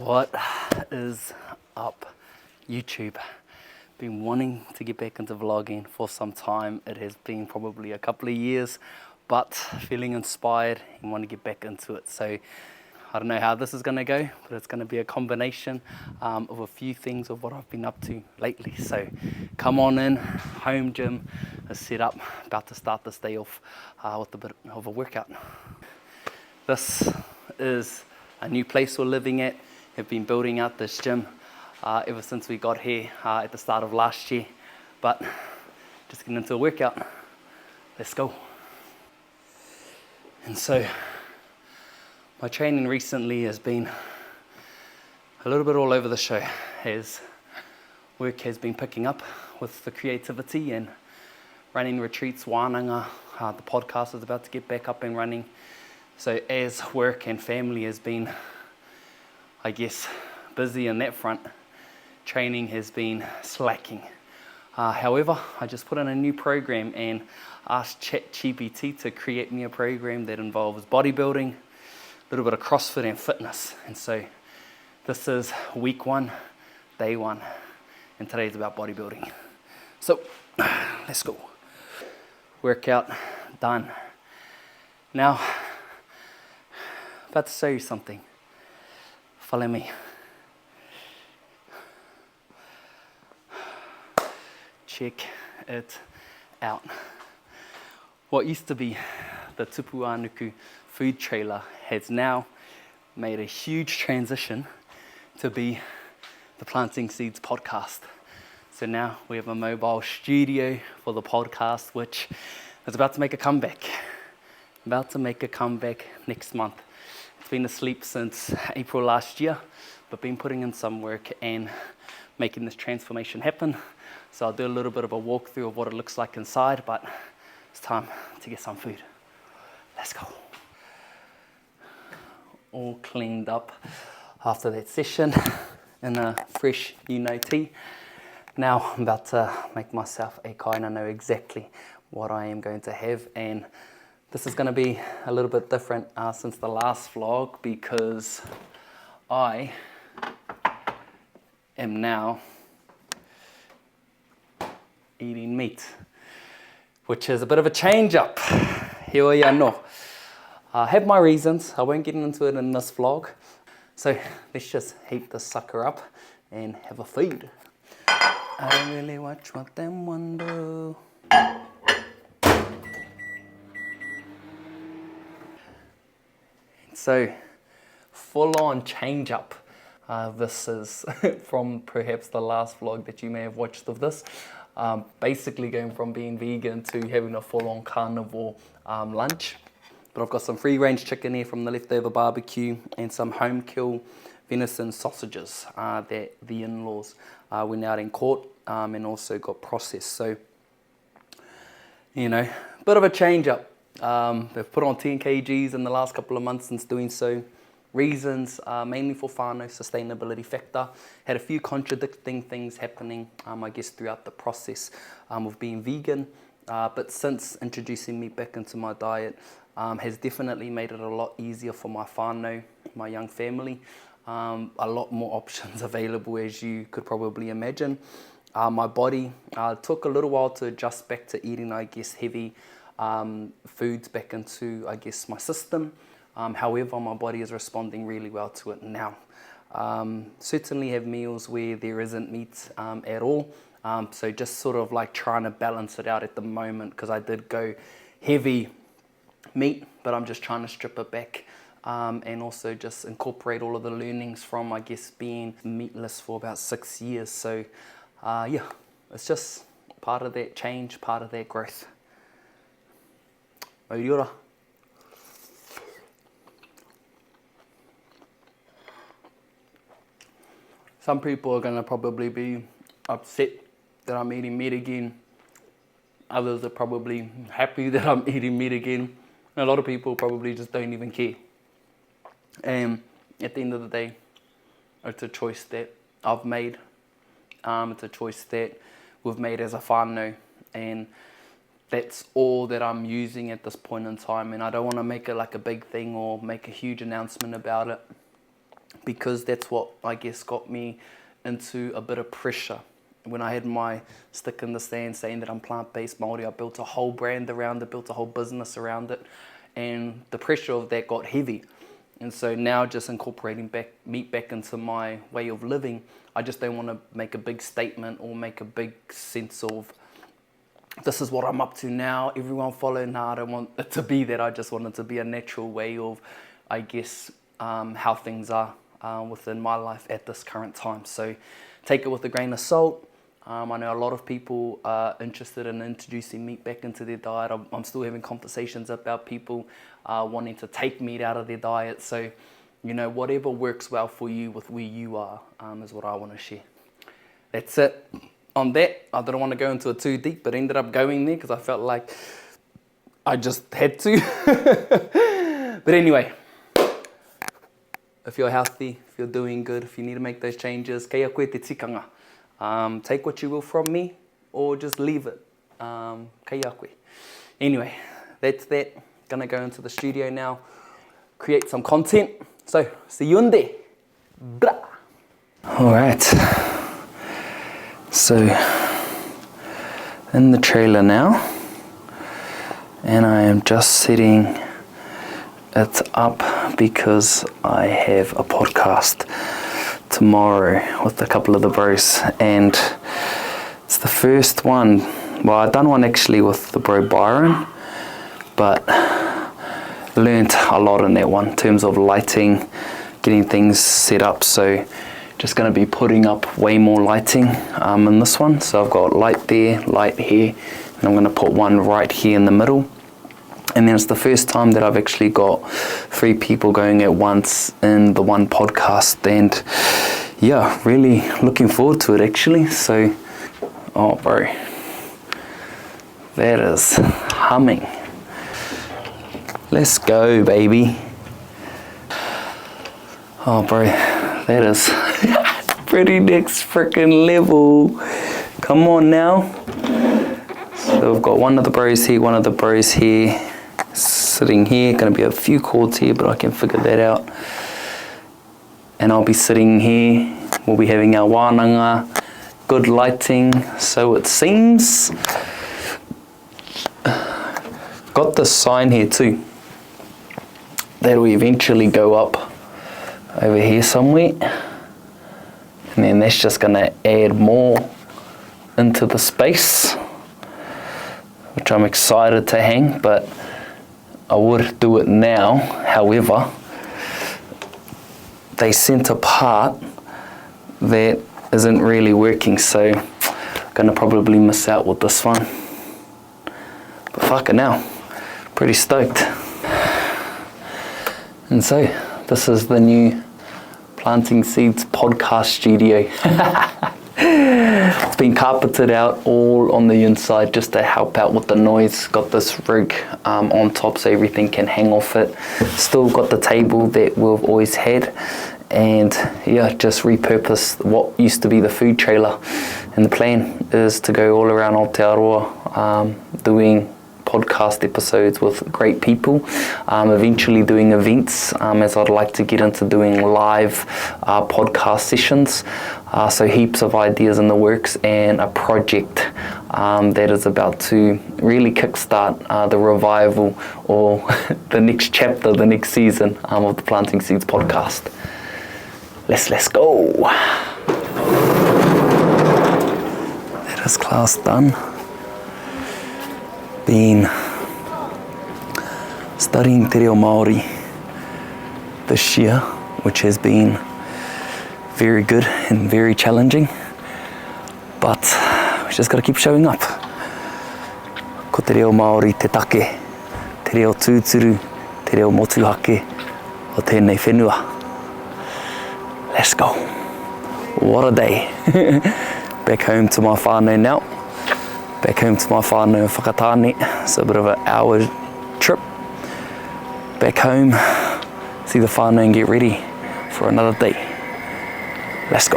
What is up, YouTube? Been wanting to get back into vlogging for some time. It has been probably a couple of years, but feeling inspired and want to get back into it. So I don't know how this is going to go, but it's going to be a combination of a few things of what I've been up to lately. So come on in, home gym is set up, about to start this day off with a bit of a workout. This is a new place we're living at. Have been building out this gym ever since we got here at the start of last year, but just getting into a workout. Let's go. And so my training recently has been a little bit all over the show as work has been picking up with the creativity and running retreats, wānanga. The podcast is about to get back up and running. So as work and family has been, I guess, busy in that front, training has been slacking. However, I just put in a new program and asked ChatGPT to create me a program that involves bodybuilding, a little bit of CrossFit and fitness. And so this is week 1, day 1, and today's about bodybuilding. So let's go. Workout done. Now, about to show you something. Follow me. Check it out. What used to be the Tupuanuku food trailer has now made a huge transition to be the Planting Seeds podcast. So now we have a mobile studio for the podcast, which is about to make a comeback. About to make a comeback next month. It's been asleep since April last year, but been putting in some work and making this transformation happen. So I'll do a little bit of a walkthrough of what it looks like inside, but it's time to get some food. Let's go. All cleaned up after that session in a fresh tea. Now I'm about to make myself a kai, and I know exactly what I am going to have, and this is going to be a little bit different since the last vlog, because I am now eating meat, which is a bit of a change up. Here we are now. I have my reasons. I won't get into it in this vlog. So let's just heat this sucker up and have a feed. I really watch what them one do. So, full-on change-up. This is from perhaps the last vlog that you may have watched of this. Basically going from being vegan to having a full-on carnivore lunch. But I've got some free-range chicken here from the leftover barbecue and some home-kill venison sausages that the in-laws went out and caught and also got processed. So, you know, bit of a change-up. They've put on 10 kgs in the last couple of months since doing so. Reasons, mainly for whānau sustainability factor. Had a few contradicting things happening, I guess, throughout the process of being vegan. But since introducing meat back into my diet, has definitely made it a lot easier for my whānau, my young family. A lot more options available, as you could probably imagine. My body took a little while to adjust back to eating, I guess, heavy foods back into, I guess, my system. However, my body is responding really well to it now. Certainly have meals where there isn't meat at all. So just sort of like trying to balance it out at the moment, because I did go heavy meat, but I'm just trying to strip it back and also just incorporate all of the learnings from, I guess, being meatless for about 6 years. So yeah, it's just part of that change, part of that growth. Mauriora. Some people are going to probably be upset that I'm eating meat again. Others are probably happy that I'm eating meat again. And a lot of people probably just don't even care. And at the end of the day, it's a choice that I've made. It's a choice that we've made as a whānau. And that's all that I'm using at this point in time, and I don't want to make it like a big thing or make a huge announcement about it. because that's what I guess got me into a bit of pressure. When I had my stick in the sand saying that I'm plant-based Māori, I built a whole brand around it, built a whole business around it, and the pressure of that got heavy. And so now just incorporating meat back into my way of living, I just don't want to make a big statement or make a big sense of, this is what I'm up to now, everyone follow. Nah, I don't want it to be that. I just want it to be a natural way of, I guess, how things are within my life at this current time. So take it with a grain of salt. I know a lot of people are interested in introducing meat back into their diet. I'm still having conversations about people wanting to take meat out of their diet. So, you know, whatever works well for you with where you are is what I want to share. That's it. On that, I didn't want to go into it too deep, but ended up going there because I felt like I just had to. But anyway, if you're healthy, if you're doing good, if you need to make those changes, kei a koe te tikanga. Take what you will from me or just leave it. Kei a koe. Anyway, that's that. Gonna go into the studio now, create some content. So, see you in there. Blah. All right. So, in the trailer now, and I am just setting it up because I have a podcast tomorrow with a couple of the bros, and it's the first one. Well, I've done one actually with the bro Byron, but learned a lot in that one in terms of lighting, getting things set up. So just going to be putting up way more lighting in this one. So I've got light there, light here, and I'm going to put one right here in the middle. And then it's the first time that I've actually got 3 people going at once in the one podcast, and yeah, really looking forward to it actually. So, oh bro, that is humming. Let's go, baby. Oh bro, that is pretty next freaking level. Come on now. So we've got one of the bros here, one of the bros here, sitting here. Gonna be a few cords here, but I can figure that out. And I'll be sitting here. We'll be having our wānanga, good lighting, so it seems. Got this sign here too. That'll eventually go up over here somewhere. And then that's just gonna add more into the space, which I'm excited to hang, but I would do it now. However, they sent a part that isn't really working, so I'm gonna probably miss out with this one. But fucking hell, pretty stoked. And so, this is the new Planting Seeds podcast studio. It's been carpeted out all on the inside just to help out with the noise. Got this rig on top so everything can hang off it. Still got the table that we've always had, and yeah, just repurposed what used to be the food trailer. And the plan is to go all around Aotearoa doing podcast episodes with great people, eventually doing events, as I'd like to get into doing live podcast sessions. So heaps of ideas in the works, and a project that is about to really kickstart the revival, or the next chapter, the next season of the Planting Seeds podcast. Let's go. That is class done. Been studying te reo Māori this year, which has been very good and very challenging, but we just got to keep showing up. Ko te reo Māori te take, te reo tūturu, te reo motuhake o tēnei whenua. Let's go. What a day. Back home to my whānau now. Back home to my whānau whakatāne. It's a bit of an hour trip. Back home, see the whānau and get ready for another day. Let's go.